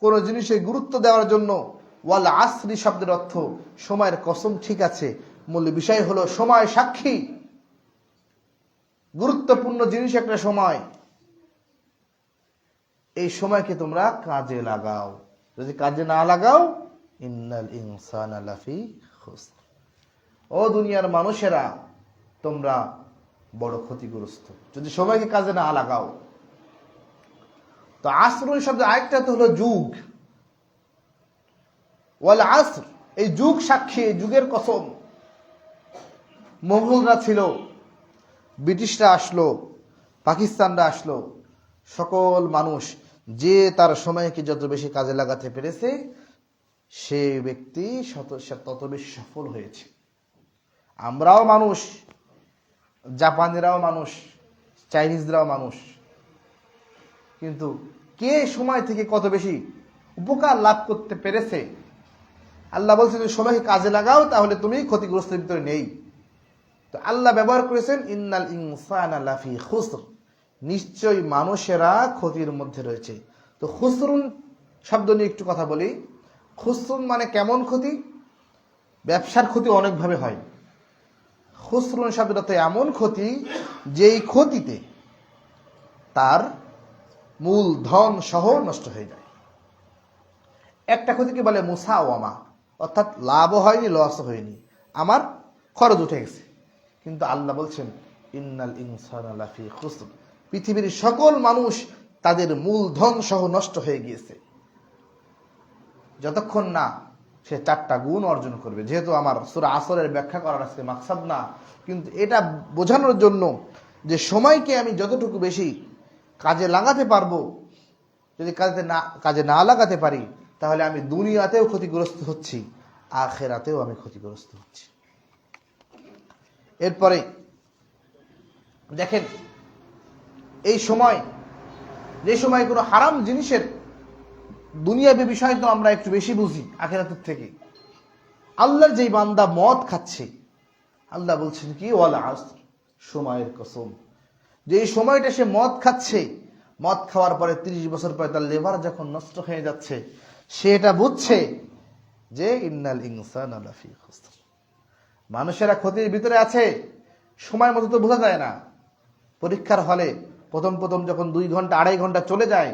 কোন জিনিসের গুরুত্ব দেওয়ার জন্য। ওয়াল আসরি শব্দের অর্থ সময়ের কসম, ঠিক আছে, মূল বিষয় হলো সময় সাক্ষী। গুরুত্বপূর্ণ জিনিস একটা সময়, এই সময়কে তোমরা কাজে লাগাও। যদি কাজে না লাগাও, ইন্নাল ইনসানা লাফি খুসর, ও দুনিয়ার মানুষেরা তোমরা বড় ক্ষতিগ্রস্ত, যদি সময়কে কাজে না লাগাও। তো আসর শব্দ আরেকটা তো হলো যুগ। ওয়াল আসর, এই যুগ সাক্ষী, যুগের কসম। মোগলরা ছিল, ব্রিটিশরা আসলো, পাকিস্তানরা আসলো, সকল মানুষ যে তার সময়কে যত বেশি কাজে লাগাতে পেরেছে সে ব্যক্তি তত বেশি সফল হয়েছে। আমরাও মানুষ, জাপানিরাও মানুষ, চাইনিজরাও মানুষ, কিন্তু কে সময় থেকে কত বেশি উপকার লাভ করতে পেরেছে? আল্লাহ বলছে যদি সময়কে কাজে লাগাও তাহলে তুমি ক্ষতিগ্রস্তের ভিতরে নেই। তো আল্লাহ ব্যবহার করেছেন ইন্নাল ইনসানা লাফি খুসর, নিশ্চয়ই মানুষেরা ক্ষতির মধ্যে রয়েছে। তো খুসরুন শব্দ নিয়ে একটু কথা বলি। খুসরুন মানে কেমন ক্ষতি? ব্যবসার ক্ষতি অনেকভাবে হয়। খুসরুন শব্দটা তো এমন ক্ষতি যেই ক্ষতিতে তার মূল ধন সহ নষ্ট হয়ে যায়। একটা ক্ষতিকে বলে মুসাওয়ামা, অর্থাৎ লাভও হয়নি, লসও হয়নি, আমার খরচ উঠে গেছে। কিন্তু আল্লাহ বলছেন ইন্নাল ইনসানা লাফি খুসর, পৃথিবীর সকল মানুষ তাদের মূল ধন সহ নষ্ট হয়ে গিয়েছে, যতক্ষণ না সে 4টা গুণ অর্জন করবে। যেহেতু আমার সূরা আসরের ব্যাখ্যা করার আজকে মাকসাদ না, কিন্তু এটা বোঝানোর জন্য যে সময়কে আমি যতটুকু বেশি কাজে লাগাতে পারবো, যদি কাজে না লাগাতে পারি তাহলে আমি দুনিয়াতেও ক্ষতিগ্রস্ত হচ্ছি, আখিরাতেও আমি ক্ষতিগ্রস্ত হচ্ছি। এরপরে দেখেন, এই সময়, যে সময় কোনো হারাম জিনিসের দুনিয়াবী বিষয় তো আমরা একটু বেশি বুঝি আখিরাতের থেকে। আল্লাহর যেই বান্দা মদ খাচ্ছে, আল্লাহ বলছেন কি ওয়াল আসর, সময়ের কসম, যে এই সময়টা সে মদ খাচ্ছে, মদ খাওয়ার পরে 30 বছর পরে তার লিভার যখন নষ্ট হয়ে যাচ্ছে, সে এটা বুঝছে যে ইন্নাল ইনসানা লাফি খুসর, মানুষেরা ক্ষতির ভিতরে আছে। সময় মতো তো বোঝা যায় না। পরীক্ষার হলে প্রথম প্রথম যখন 2 ঘন্টা 2.5 ঘন্টা চলে যায়,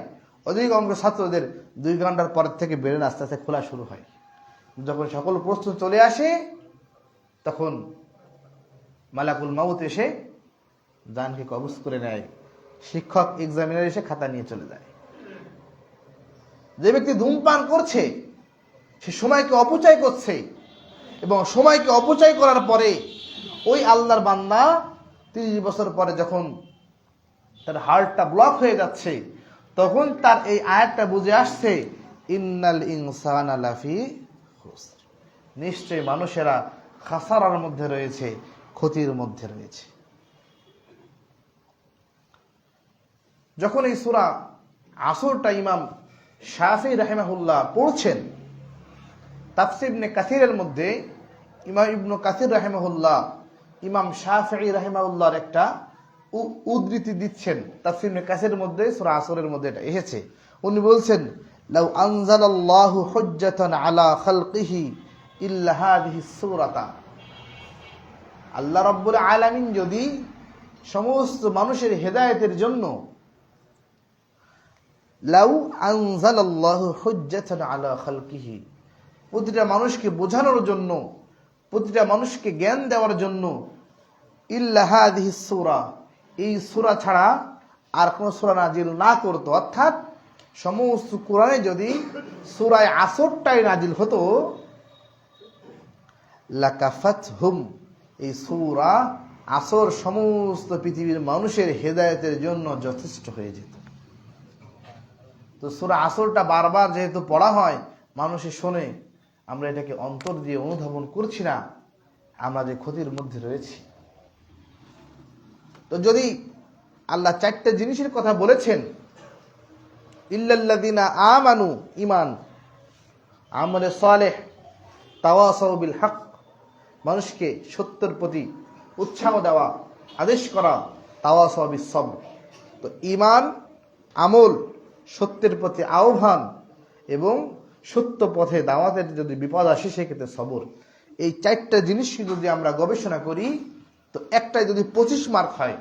অধিকাংশ ছাত্রদের 2 ঘন্টার পর থেকে ব্রেন আস্তে আস্তে খোলা শুরু হয়। যখন সকল প্রশ্ন চলে আসে, তখন মালাকুল মাউত এসে জানকে কবজ করে নেয়। শিক্ষক এক্সামিনার এসে খাতা নিয়ে চলে যায়। যে ব্যক্তি ধূমপান করছে সে সময়কে অপচয় করছে, এবং সময়কে অপচয় করার পরে ওই আল্লাহর বান্দা 30 বছর পরে যখন তার হার্টটা ব্লক হয়ে যাচ্ছে, তখন তার এই আয়াতটা বুঝে আসছে, ইন্নাল ইনসানা লাফি খুসর, নিশ্চয়ই মানুষেরা খাসারার মধ্যে রয়েছে, ক্ষতির মধ্যে রয়েছে। যখন এই সূরা আসরটা ইমাম শাফিঈ রাহিমাহুল্লাহ পড়ছেন, তাফসীর ইবনে কাসিরের মধ্যে ইমাম ইবনে কাসির রাহিমাহুল্লাহ ইমাম শাফিঈ রাহিমাহুল্লাহর একটা উদ্ধৃতি দিচ্ছেন। তাফসীর ইবনে কাসিরের মধ্যে সূরা আসরের মধ্যে এটা এসেছে। উনি বলছেন, লাউ আনজালাল্লাহু হুজ্জাতান আলা খালকিহি ইল্লা হাযিহিস সূরাতা, আল্লাহ রাব্বুল আলামিন যদি সমস্ত মানুষের হেদায়েতের জন্য, লাউ আনজালাল্লাহু হুজ্জাতান আলা খালকিহি, প্রতিটা মানুষকে বোঝানোর জন্য, প্রতিটা মানুষকে জ্ঞান দেওয়ার জন্য, ইল্লা হাযিহিস সূরা, এই সূরা ছাড়া আর কোন সূরা নাজিল না করত, অর্থাৎ সমস্ত কোরআনে যদি সূরা আসরটাই নাজিল হতো, লাকাফাতহুম, এই সূরা আসর সমস্ত পৃথিবীর মানুষের হেদায়েতের জন্য যথেষ্ট হয়ে যেত। তো সূরা আসরটা বারবার যেহেতু পড়া হয়, মানুষে শোনে, আমরা এটাকে অন্তর দিয়ে অনুধাবন করছি না, আমরা যে ক্ষতির মধ্যে রয়েছি। তো যদি আল্লাহ 4টা জিনিসের কথা বলেছেন, ইল্লাল্লাযিনা আমানু, ঈমান, আমলে সালেহ, তাওয়াসাউ বিল হক, মানুষকে সত্যের প্রতি উৎসাহ দেওয়া, আদেশ করা, তাওয়াসাউ বিস সবর। তো ঈমান, আমল, সত্যের প্রতি আহ্বান এবং সত্য পথে দাওয়াতের যদি বিপদ আসে সেক্ষেত্রে সবর, এই 4টা জিনিসকে যদি আমরা গবেষণা করি, তো একটাই যদি 25 মার্ক হয়,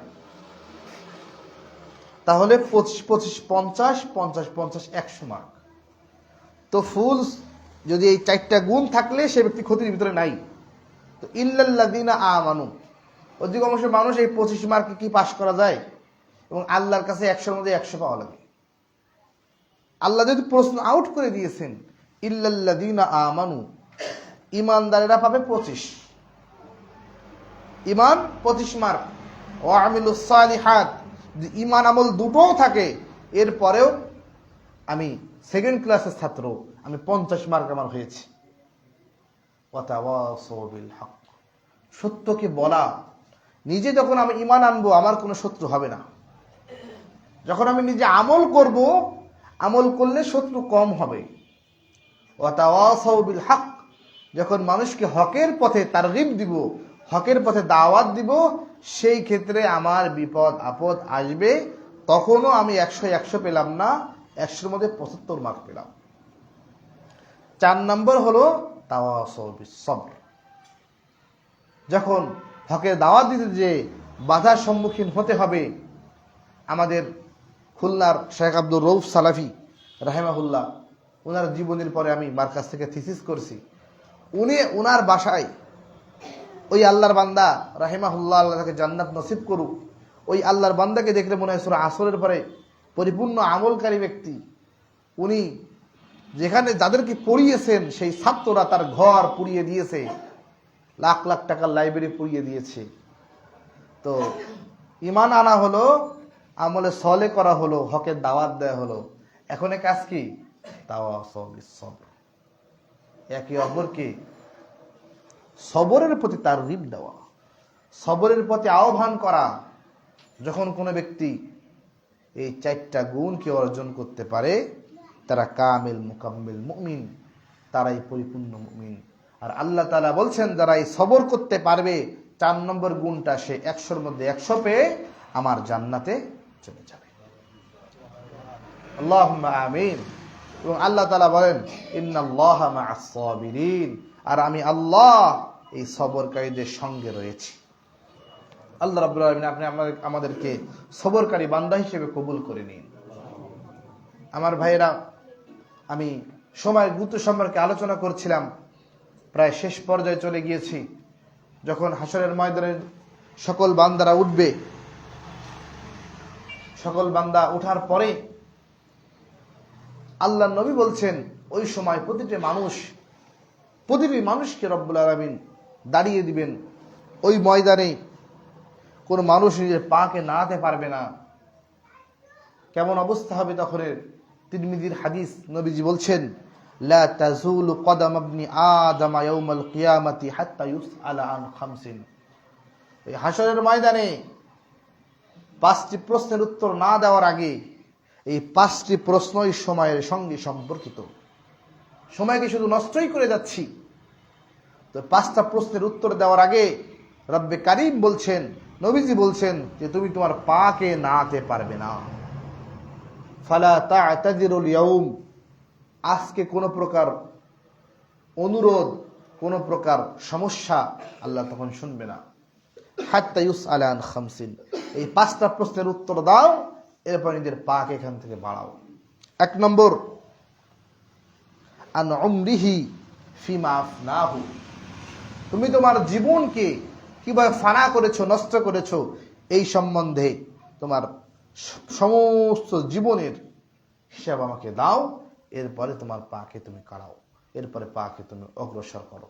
তাহলে 25, 50, 50, 50, 100 মার্ক। তো ফুল যদি এই 4টা গুণ থাকলে সে ব্যক্তি ক্ষতির ভিতরে নাই। তো ইল্লাল্লাযিনা আমানু, অধিকাংশ মানুষ এই 25 মার্কে কি পাশ করা যায়? এবং আল্লাহর কাছে 100-র মধ্যে 100 পাওয়া লাগে। আল্লাহ যদি প্রশ্ন আউট করে দিয়েছেন, ইল্লাল্লাযিনা আমানু, ইমানদারেরা পাবে 25, ইমান 25 মার্ক। ওয়া আমিলুস সালিহাত, যে ইমান আমল দুটোও থাকে, এরপরেও আমি সেকেন্ড ক্লাসের ছাত্র, আমি 50 মার্ক আমার হয়েছে। ওয়া তাওয়াসাউ বিল হক, সত্যকে বলা। নিজে যখন আমি ইমান আনবো, আমার কোনো শত্রু হবে না। যখন আমি নিজে আমল করব, আমল করলে শত্রু কম হবে। ওয়া তাওয়াসাউ বিল হক, যখন মানুষকে হকের পথে তারগিব দিব, হকের পথে দাওয়াত দিব, সেই ক্ষেত্রে আমার বিপদ আপদ আসবে, তখনও আমি 100 পেলাম না, 100-র মধ্যে 75 মার্ক পেলাম। 4 নম্বর হলো তাওয়াসাউ বিস সবর, যখন হকের দাওয়াত দিতে যে বাধার সম্মুখীন হতে হবে। আমাদের খুলনার শেখ আব্দুর রউফ সালাফি রাহিমাহুল্লাহ, ওনার জীবনের পরে আমি মার্কাজ থেকে থিসিস করছি। উনি ওনার বাসায় ওই আল্লাহর বান্দা রাহিমাহুল্লাহ, আল্লাহ তাকে জান্নাত নসিব করুক, ওই আল্লাহর বান্দাকে দেখলে মনে হয় সূরা আসরের পরে পরিপূর্ণ আমলকারী ব্যক্তি। উনি যেখানে যাদেরকে পড়িয়েছেন, সেই ছাত্ররা তার ঘর পুড়িয়ে দিয়েছে, লাখ লাখ টাকার লাইব্রেরি পুড়িয়ে দিয়েছে। তো ইমান আনা হলো, আমলে সলে করা হলো, হকের দাওয়াত দেয়া হলো। এখন কাজ কি? তাওয়াসাউ বিস সবর, একে অপরকে সবরের প্রতি তারগিব দেওয়া, সবরের প্রতি আহ্বান করা। যখন কোনো ব্যক্তি এই 4টা গুণকে অর্জন করতে পারে, তারা কামিল মুকাম্মিল মুমিন, তারাই পরিপূর্ণ মুমিন। আর আল্লাহ তাআলা বলছেন, যারা এই সবর করতে পারবে, 4 নম্বর গুণটা, সে 100-র মধ্যে 100 পেয়ে আমার জান্নাতে চলে যাবে। আল্লাহুম্মা আমিন। এবং আল্লাহ তাআলা বলেন ইন্নাল্লাহা মা'আস সাবিরিন, আর আমি আল্লাহ এই সবরকারীদের সঙ্গে রয়েছি। আল্লাহ রাব্বুল আলামিন আপনি আমাদেরকে সবরকারী বান্দা হিসেবে কবুল করে নিন। আমার ভাইয়েরা, আমি সময়ের গুরুত্ব সম্পর্কে আলোচনা করছিলাম, প্রায় শেষ পর্যায়ে চলে গিয়েছি। যখন হাসরের ময়দানে সকল বান্দারা উঠবে, সকল বান্দা ওঠার পরে আল্লাহ নবী বলছেন ওই সময় প্রতিটি মানুষকে রব্বুল আলামিন দাঁড়িয়ে দিবেন। ওই ময়দানে কোন মানুষ নিজের পাকে নাড়াতে পারবে না। কেমন অবস্থা হবে তখনের? তিরমিজির হাদিস, নবীজি বলছেন লা তাজুলু কদাম ইবনি আদম ইয়াউমাল কিয়ামাতি হাত্তা ইউসআলা আন খামসিন। এই হাসরের ময়দানে 5টি প্রশ্নের উত্তর না দেওয়ার আগে, এই 5টি প্রশ্নই সময়ের সঙ্গে সম্পর্কিত। সময়কে শুধু নষ্টই করে যাচ্ছি। তো 5টা প্রশ্নের উত্তর দেওয়ার আগে রব্বে কারীম বলছেন, নবীজি বলছেন যে তুমি তোমার পাকে নাড়াতে পারবে না। ফালা তা'তাযিরুল ইয়াউম, আজকে কোনো প্রকার অনুরোধ, কোনো প্রকার সমস্যা আল্লাহ তখন শুনবে না। হাত্তা ইউসআলা আন খামসিন, এই 5টা প্রশ্নের উত্তর দাও, এরপর নিজের পাকে এখান থেকে বাড়াও। 1 নম্বর, আন উমরিহি ফিমা আফনাহু, তুমি তোমার জীবনকে কিভাবে ফানা করেছো, নষ্ট করেছো, এই সম্বন্ধে তোমার সমস্ত জীবনের হিসাব আমাকে দাও, এরপরে তোমার পাকে তুমি কাড়াও, এরপরে পাকে তুমি অগ্রসর করো।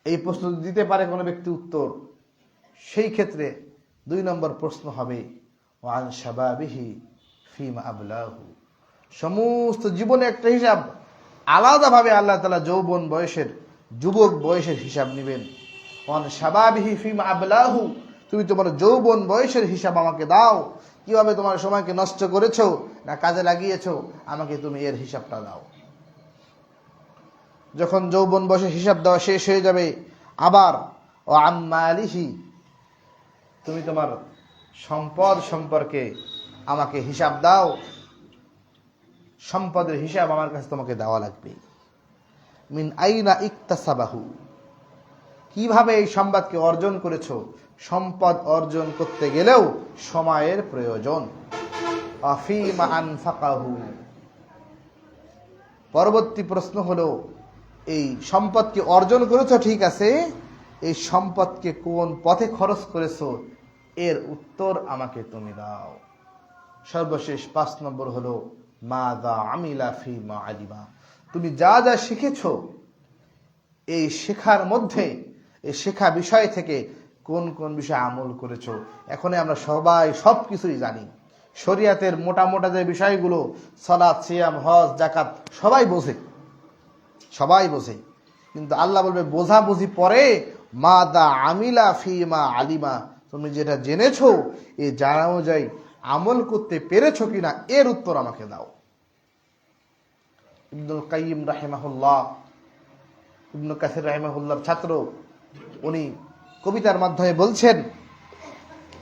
এই প্রশ্ন দিতে পারে কোনো ব্যক্তি উত্তর, সেই ক্ষেত্রে 2 নম্বর প্রশ্ন হবে ওয়ান শাবাবিহি ফিমা আবলাহু, সমস্ত জীবনে একটা হিসাব আলাদাভাবে আল্লাহ তাআলা যৌবন বয়সের, যুবক বয়সের হিসাব নেবেন। ওয়ান শাবাবিহি ফিমা আবলাহু, তুমি তোমার যৌবন বয়সের হিসাব আমাকে দাও, কিভাবে তোমার সময়কে নষ্ট করেছো না কাজে লাগিয়েছো, আমাকে তুমি এর হিসাবটা দাও। যখন যৌবন বয়সের হিসাব দেওয়া শেষ হয়ে যাবে, আবার ও আম্মালিহি, তুমি তোমার সম্পদ সম্পর্কে আমাকে হিসাব দাও, সম্পদের হিসাব আমার কাছে তোমাকে দেওয়া লাগবে। মিন আইনা ইকতাসাবাহু, কিভাবে এই সম্পদকে অর্জন করেছো, সম্পদ অর্জন করতে গেলেও সময়ের প্রয়োজন। আফিমা আনফাকাহু, পরবর্তী প্রশ্ন হলো এই সম্পদকে অর্জন করেছো ঠিক আছে, এই সম্পদকে কোন পথে খরচ করেছো, এর উত্তর আমাকে তুমি দাও। সর্বশেষ 5 নম্বর হলো মাযা আমিলা ফিমা আলিমা, তুমি যা যা শিখেছো, এই শেখার মধ্যে, এই শেখা বিষয় থেকে কোন কোন বিষয়ে আমল করেছো। এখন আমরা সবাই সবকিছুই জানি, শরিয়াতের মোটা মোটা যে বিষয়গুলো, সালাত, সিয়াম, হজ, যাকাত, সবাই বোঝে, কিন্তু আল্লাহ বলবে বোঝা বুঝি পরে, মাদা আমিলা ফিমা আলিমা, তুমি যেটা জেনেছো এই জানা অনুযায়ী আমল করতে পেরেছো কিনা, এর উত্তর আমাকে দাও। ইবনুল কাইয়িম রাহিমাহুল্লাহ, ইবনে কাসির রাহিমাহুল্লাহর ছাত্র, উনি কবিতার মাধ্যমে বলছেন,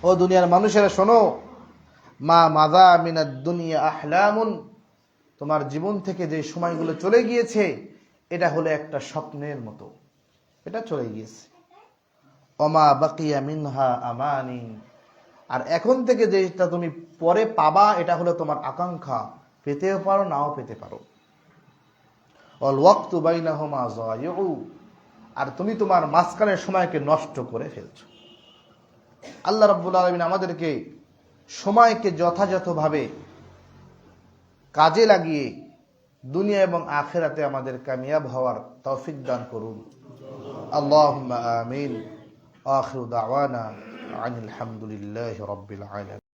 ও দুনিয়ার মানুষেরা শোনো, মা মাযা মিনাদ দুনিয়া আহলামুন, তোমার জীবন থেকে যে সময়গুলো চলে গিয়েছে এটা হলো একটা স্বপ্নের মতো, এটা চলে গিয়েছে। ওমা বাকিয়া মিনহা আমানি, আর এখন থেকে যেটা তুমি পরে পাবা এটা হলো তোমার আকাঙ্ক্ষা, পেতেও পারো নাও পেতে পারো। অল ওয়াক্তু বাইনাহুমা যায়ু, আর তুমি তোমার মাঝখানের সময়কে নষ্ট করে ফেলছো। আল্লাহ রাব্বুল আলামিন আমাদেরকে সময়কে যথাযথভাবে কাজে লাগিয়ে দুনিয়া এবং আখিরাতে আমাদের কামিয়াব হওয়ার তৌফিক দান করুন। আল্লাহুম্মা আমিন। আখিরু দাওয়ানা আনিল হামদুলিল্লাহি রাব্বিল আলামিন।